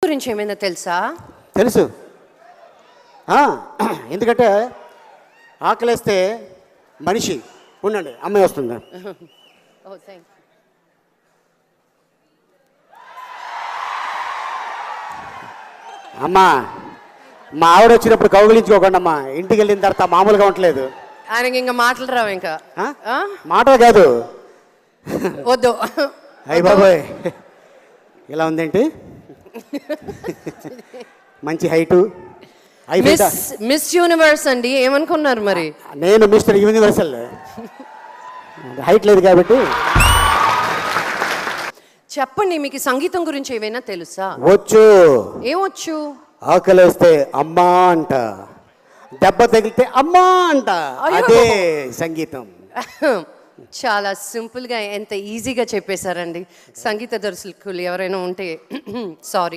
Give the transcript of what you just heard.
గురించి ఏమైనా తెలుసా? తెలుసు. ఎందుకంటే ఆకలేస్తే మనిషి ఉండండి, అమ్మాయి వస్తుంది. అమ్మా, మా ఆవిడ వచ్చినప్పుడు కౌగిలించుకోకండి అమ్మా, ఇంటికి వెళ్ళిన తర్వాత మామూలుగా ఉండలేదు. ఆయనకి ఇంకా మాటలు రావు. ఇంకా మాటలు కాదు, వద్దు. అయ్య బాబోయ్, ఇలా ఉందేంటి? మంచి హైటు. మిస్ యూనివర్స్ అండి, ఏమనుకున్నారు మరి? నేను మిస్టర్ యూనివర్సల్. హైట్ లేదు కాబట్టి. చెప్పండి, మీకు సంగీతం గురించి ఏమైనా తెలుసా? వచ్చు. ఏమొచ్చు? ఆకలేస్తే అమ్మా అంట, దెబ్బ తగిలితే అమ్మా అంట, అదే సంగీతం. చాలా సింపుల్గా, ఎంత ఈజీగా చెప్పేశారండి. సంగీత దర్శకులు ఎవరైనా ఉంటే సారీ.